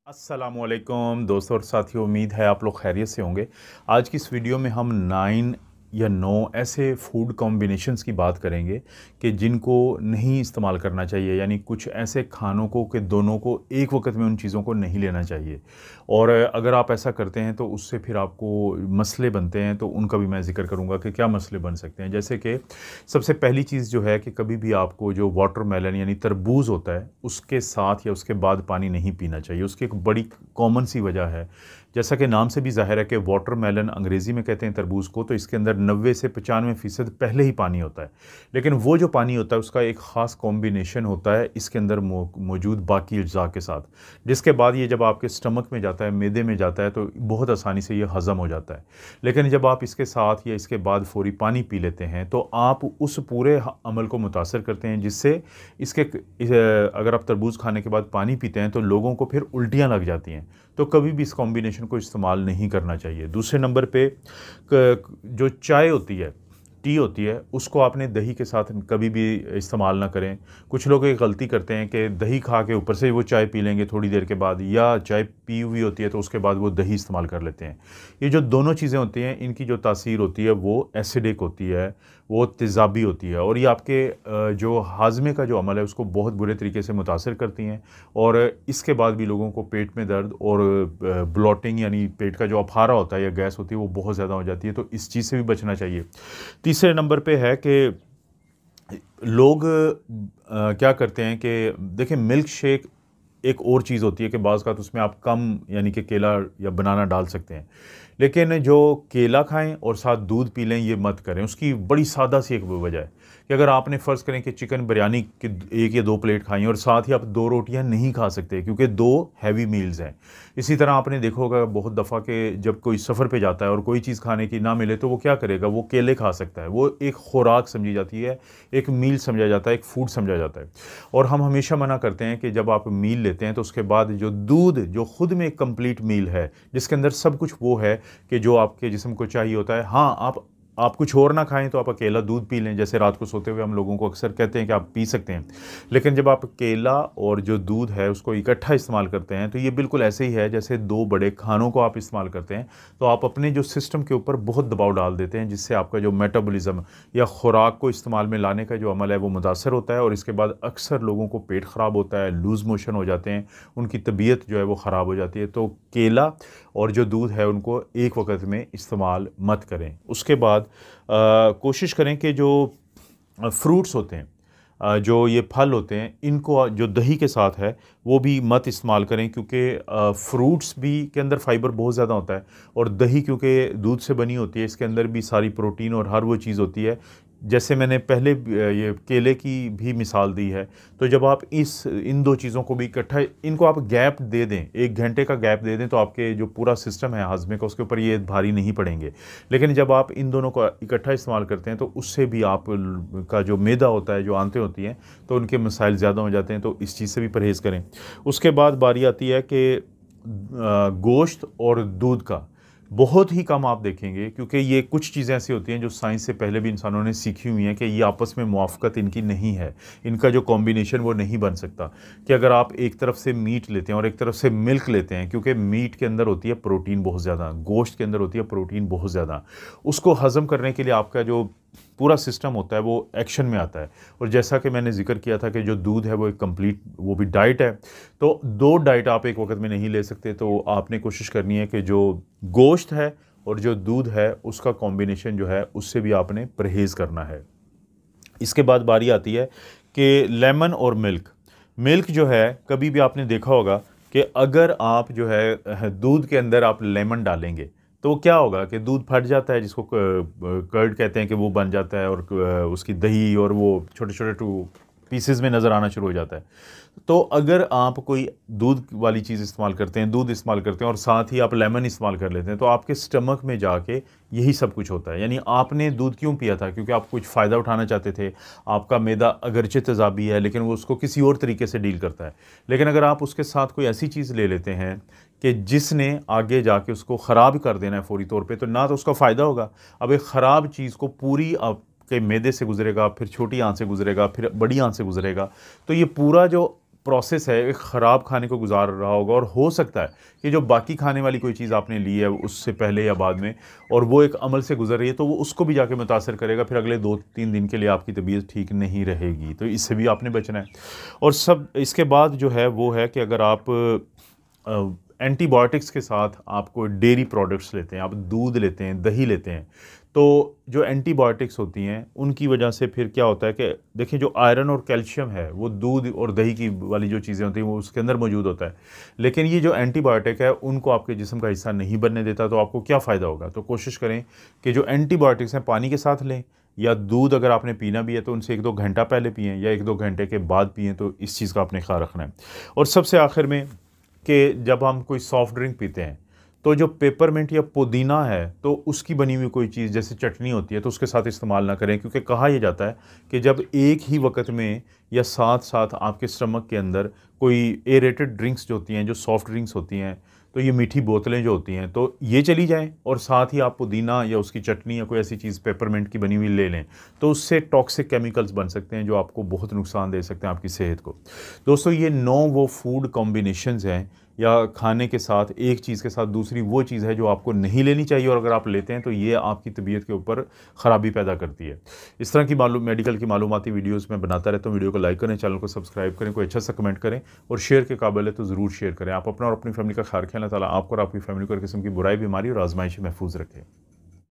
अस्सलामुअलैकुम दोस्तों और साथियों, उम्मीद है आप लोग खैरियत से होंगे। आज की इस वीडियो में हम 9 या 9 ऐसे फूड कॉम्बिनेशंस की बात करेंगे कि जिनको नहीं इस्तेमाल करना चाहिए, यानी कुछ ऐसे खानों को कि दोनों को एक वक्त में उन चीज़ों को नहीं लेना चाहिए। और अगर आप ऐसा करते हैं तो उससे फिर आपको मसले बनते हैं, तो उनका भी मैं ज़िक्र करूँगा कि क्या मसले बन सकते हैं। जैसे कि सबसे पहली चीज़ जो है कि कभी भी आपको जो वाटरमेलन यानी तरबूज होता है उसके साथ या उसके बाद पानी नहीं पीना चाहिए। उसकी एक बड़ी कॉमन सी वजह है, जैसा कि नाम से भी ज़ाहिर है कि वाटरमेलन अंग्रेज़ी में कहते हैं तरबूज को, तो इसके अंदर 90 से 95% पहले ही पानी होता है। लेकिन वो जो पानी होता है उसका एक ख़ास कॉम्बिनेशन होता है इसके अंदर मौजूद बाकी अज्जा के साथ, जिसके बाद ये जब आपके स्टमक में जाता है, मैदे में जाता है, तो बहुत आसानी से ये हज़म हो जाता है। लेकिन जब आप इसके साथ या इसके बाद फ़ौरी पानी पी लेते हैं तो आप उस पूरे अमल को मुतासर करते हैं, जिससे अगर आप तरबूज खाने के बाद पानी पीते हैं तो लोगों को फिर उल्टियाँ लग जाती हैं। तो कभी भी इस कॉम्बिनेशन को इस्तेमाल नहीं करना चाहिए। दूसरे नंबर पे जो चाय होती है, टी होती है, उसको आपने दही के साथ कभी भी इस्तेमाल ना करें। कुछ लोग एक गलती करते हैं कि दही खा के ऊपर से वो चाय पी लेंगे थोड़ी देर के बाद, या चाय पी हुई होती है तो उसके बाद वो दही इस्तेमाल कर लेते हैं। ये जो दोनों चीज़ें होती हैं, इनकी जो तासीर होती है वो एसिडिक होती है, वो तेज़ाबी होती है, और ये आपके जो हाजमे का जो अमल है उसको बहुत बुरे तरीके से मुतासर करती हैं। और इसके बाद भी लोगों को पेट में दर्द और ब्लॉटिंग यानी पेट का जो अफारा होता है या गैस होती है वो बहुत ज़्यादा हो जाती है। तो इस चीज़ से भी बचना चाहिए। तीसरे नंबर पे है कि लोग क्या करते हैं कि देखिए, मिल्क शेक एक और चीज़ होती है कि बाज़ का तो उसमें आप कम यानी कि केला या बनाना डाल सकते हैं, लेकिन जो केला खाएं और साथ दूध पी लें ये मत करें। उसकी बड़ी सादा सी एक वजह है कि अगर आपने फ़र्ज़ करें कि चिकन बिरयानी की 1 या 2 प्लेट खाई और साथ ही आप 2 रोटियां नहीं खा सकते क्योंकि 2 हैवी मील्स हैं। इसी तरह आपने देखा होगा बहुत दफ़ा कि जब कोई सफ़र पे जाता है और कोई चीज़ खाने की ना मिले तो वो क्या करेगा, वो केले खा सकता है। वो एक खुराक समझी जाती है, एक मील समझा जाता है, एक फूड समझा जाता है। और हम हमेशा मना करते हैं कि जब आप मील लेते हैं तो उसके बाद जो दूध, जो खुद में एक कंप्लीट मील है जिसके अंदर सब कुछ वो है कि जो आपके जिस्म को चाहिए होता है। हाँ, आप कुछ और ना खाएं तो आप अकेला दूध पी लें, जैसे रात को सोते हुए हम लोगों को अक्सर कहते हैं कि आप पी सकते हैं। लेकिन जब आप केला और जो दूध है उसको इकट्ठा इस्तेमाल करते हैं तो ये बिल्कुल ऐसे ही है जैसे 2 बड़े खानों को आप इस्तेमाल करते हैं। तो आप अपने जो सिस्टम के ऊपर बहुत दबाव डाल देते हैं, जिससे आपका जो मेटाबॉलिज्म या खुराक को इस्तेमाल में लाने का जो अमल है वो मुतासर होता है। और इसके बाद अक्सर लोगों को पेट ख़राब होता है, लूज़ मोशन हो जाते हैं, उनकी तबीयत जो है वो ख़राब हो जाती है। तो केला और जो दूध है उनको एक वक्त में इस्तेमाल मत करें। उसके बाद कोशिश करें कि जो फ्रूट्स होते हैं, जो ये फल होते हैं, इनको जो दही के साथ है वो भी मत इस्तेमाल करें, क्योंकि फ्रूट्स भी के अंदर फाइबर बहुत ज़्यादा होता है, और दही क्योंकि दूध से बनी होती है इसके अंदर भी सारी प्रोटीन और हर वो चीज़ होती है। जैसे मैंने पहले ये केले की भी मिसाल दी है। तो जब आप इन 2 चीज़ों को भी इकट्ठा, इनको आप गैप दे दें, 1 घंटे का गैप दे दें, तो आपके जो पूरा सिस्टम है हाजमे का उसके ऊपर ये भारी नहीं पड़ेंगे। लेकिन जब आप इन दोनों को इकट्ठा इस्तेमाल करते हैं तो उससे भी आप का जो मैदा होता है, जो आंतें होती हैं, तो उनके मसाइल ज़्यादा हो जाते हैं। तो इस चीज़ से भी परहेज़ करें। उसके बाद बारी आती है कि गोश्त और दूध का बहुत ही कम आप देखेंगे, क्योंकि ये कुछ चीज़ें ऐसी होती हैं जो साइंस से पहले भी इंसानों ने सीखी हुई हैं कि ये आपस में मुआफ़क़त इनकी नहीं है, इनका जो कॉम्बिनेशन वो नहीं बन सकता। कि अगर आप एक तरफ से मीट लेते हैं और एक तरफ से मिल्क लेते हैं, क्योंकि मीट के अंदर होती है प्रोटीन बहुत ज़्यादा, गोश्त के अंदर होती है प्रोटीन बहुत ज़्यादा, उसको हज़म करने के लिए आपका जो पूरा सिस्टम होता है वो एक्शन में आता है। और जैसा कि मैंने जिक्र किया था कि जो दूध है वो एक कंप्लीट वो भी डाइट है। तो 2 डाइट आप एक वक्त में नहीं ले सकते, तो आपने कोशिश करनी है कि जो गोश्त है और जो दूध है उसका कॉम्बिनेशन जो है उससे भी आपने परहेज़ करना है। इसके बाद बारी आती है कि लेमन और मिल्क। मिल्क जो है, कभी भी आपने देखा होगा कि अगर आप जो है दूध के अंदर आप लेमन डालेंगे तो क्या होगा कि दूध फट जाता है, जिसको कर्ड कहते हैं, कि वो बन जाता है और उसकी दही और वो छोटे छोटे पीसेस में नज़र आना शुरू हो जाता है। तो अगर आप कोई दूध वाली चीज़ इस्तेमाल करते हैं, दूध इस्तेमाल करते हैं और साथ ही आप लेमन इस्तेमाल कर लेते हैं, तो आपके स्टमक में जाके यही सब कुछ होता है। यानी आपने दूध क्यों पिया था? क्योंकि आप कुछ फ़ायदा उठाना चाहते थे। आपका मैदा अगरचे तेज़ाबी है लेकिन वो उसको किसी और तरीके से डील करता है। लेकिन अगर आप उसके साथ कोई ऐसी चीज़ ले लेते हैं कि जिसने आगे जाके उसको ख़राब कर देना है फ़ौरी तौर पे, तो ना तो उसका फ़ायदा होगा। अब एक ख़राब चीज़ को पूरी आपके मैदे से गुजरेगा, फिर छोटी आंत से गुजरेगा, फिर बड़ी आंत से गुजरेगा, तो ये पूरा जो प्रोसेस है, एक ख़राब खाने को गुजार रहा होगा, और हो सकता है कि जो बाकी खाने वाली कोई चीज़ आपने ली है उससे पहले या बाद में, और वो एक अमल से गुजर रही है, तो वो उसको भी जाके मुतासर करेगा, फिर अगले 2-3 दिन के लिए आपकी तबीयत ठीक नहीं रहेगी। तो इससे भी आपने बचना है। और सब इसके बाद जो है वो है कि अगर आप एंटीबायोटिक्स के साथ आपको डेयरी प्रोडक्ट्स लेते हैं, आप दूध लेते हैं, दही लेते हैं, तो जो एंटीबायोटिक्स होती हैं उनकी वजह से फिर क्या होता है कि देखिए, जो आयरन और कैल्शियम है वो दूध और दही की वाली जो चीज़ें होती हैं वो उसके अंदर मौजूद होता है, लेकिन ये जो एंटीबायोटिक है उनको आपके जिस्म का हिस्सा नहीं बनने देता। तो आपको क्या फ़ायदा होगा? तो कोशिश करें कि जो एंटीबायोटिक्स हैं पानी के साथ लें, या दूध अगर आपने पीना भी है तो उनसे 1-2 घंटा पहले पिएँ या 1-2 घंटे के बाद पिएँ। तो इस चीज़ का आपने ख्याल रखना है। और सबसे आखिर में, कि जब हम कोई सॉफ्ट ड्रिंक पीते हैं तो जो पेपरमिंट या पुदीना है तो उसकी बनी हुई कोई चीज़ जैसे चटनी होती है तो उसके साथ इस्तेमाल ना करें, क्योंकि कहा यह जाता है कि जब एक ही वक्त में या साथ साथ आपके स्टमक के अंदर कोई एरेटेड ड्रिंक्स जो होती हैं, जो सॉफ्ट ड्रिंक्स होती हैं, तो ये मीठी बोतलें जो होती हैं, तो ये चली जाएं और साथ ही आप पुदीना या उसकी चटनी या कोई ऐसी चीज़ पेपरमिंट की बनी हुई ले लें, तो उससे टॉक्सिक केमिकल्स बन सकते हैं जो आपको बहुत नुकसान दे सकते हैं आपकी सेहत को। दोस्तों, ये 9 वो फूड कॉम्बिनेशंस हैं, या खाने के साथ एक चीज़ के साथ दूसरी वो चीज़ है जो आपको नहीं लेनी चाहिए, और अगर आप लेते हैं तो ये आपकी तबीयत के ऊपर ख़राबी पैदा करती है। इस तरह की मेडिकल की मालूमाती वीडियोज़ मैं बनाता रहता हूँ। वीडियो को लाइक करें, चैनल को सब्सक्राइब करें, कोई अच्छा सा कमेंट करें, और शेयर के काबिल है तो ज़रूर शेयर करें। आप अपना और अपनी फैमिली का ख्याल रखें। अल्लाह ताला आपको और आपकी फैमिली को हर किस्म की बुराई, बीमारी और आजमाइश महफूज रखें।